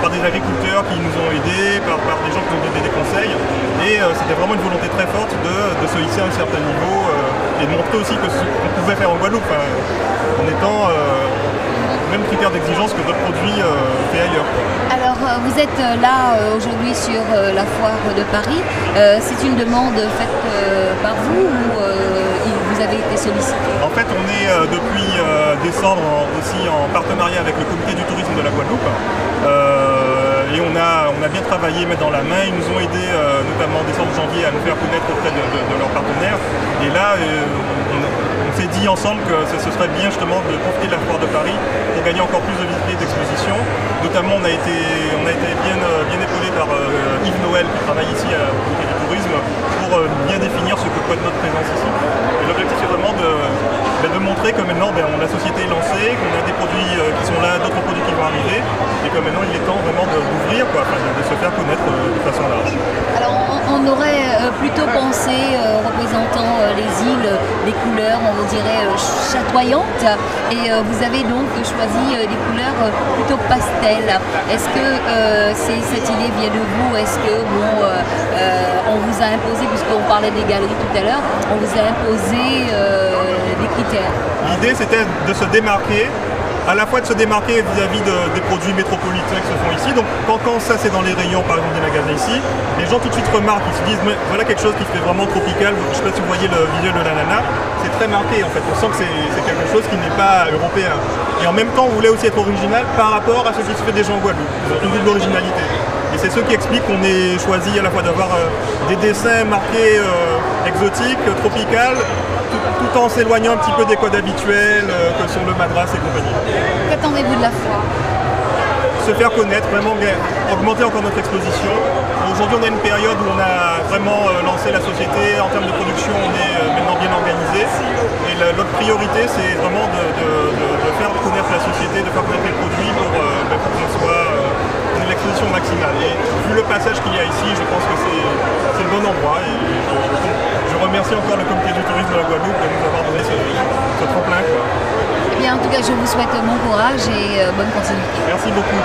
par des agriculteurs qui nous ont aidés, par des gens qui nous ont donné des conseils. Et c'était vraiment une volonté très forte de se hisser à un certain niveau et de montrer aussi que ce qu'on pouvait faire en Guadeloupe, en étant même critères d'exigence que d'autres produits faits ailleurs. Alors vous êtes là aujourd'hui sur la foire de Paris. C'est une demande faite par vous ou vous avez été sollicité? En fait, on est depuis décembre aussi en partenariat avec le comité du tourisme de la Guadeloupe. Et on a bien travaillé main dans la main. Ils nous ont aidés, notamment en décembre-janvier, à nous faire connaître auprès de leurs partenaires. Et là, on s'est dit ensemble que ce serait bien justement de profiter de la foire de Paris pour gagner encore plus de visibilité d'exposition. Notamment, on a été bien épaulé par Yves Noël qui travaille ici au comité du tourisme pour bien définir ce que peut être notre présence ici. Et l'objectif c'est vraiment de montrer que maintenant la société est lancée, qu'on a des produits qui sont là, d'autres produits qui vont arriver, et que maintenant il est temps vraiment d'ouvrir, de se faire connaître de façon large. Alors on aurait plutôt pensé, représentant les îles, des couleurs, on dirait chatoyantes, et vous avez donc choisi des couleurs plutôt pastel. Est-ce que cette idée vient de vous? Est-ce que on vous a imposé, puisqu'on parlait des galeries tout à l'heure, on vous a imposé des critères? L'idée c'était de se démarquer, à la fois de se démarquer vis-à-vis des produits métropolitains qui se font ici. Donc quand ça c'est dans les rayons par exemple des magasins ici, les gens tout de suite remarquent, ils se disent mais voilà quelque chose qui fait vraiment tropical. Je ne sais pas si vous voyez le visuel de l'ananas, c'est très marqué en fait, on sent que c'est quelque chose qui n'est pas européen. Et en même temps on voulait aussi être original par rapport à ce qui se fait déjà en Guadeloupe, une vue de l'originalité. Et c'est ce qui explique qu'on ait choisi à la fois d'avoir des dessins marqués exotiques, tropicales, tout en s'éloignant un petit peu des codes habituels que sont le madras et compagnie. Qu'attendez-vous de la foire? Se faire connaître, vraiment augmenter encore notre exposition. Aujourd'hui on a une période où on a vraiment lancé la société, en termes de production on est maintenant bien organisé. Et notre priorité c'est vraiment de faire connaître la société, de faire connaître les produits pour qu'on soit l'exposition maximale. Et vu le passage qu'il y a ici, je pense que c'est le bon endroit. Et je remercie encore le comité du tourisme de la Guadeloupe de nous avoir donné ce tremplin. Bien, en tout cas, je vous souhaite bon courage et bonne continuité. Merci beaucoup.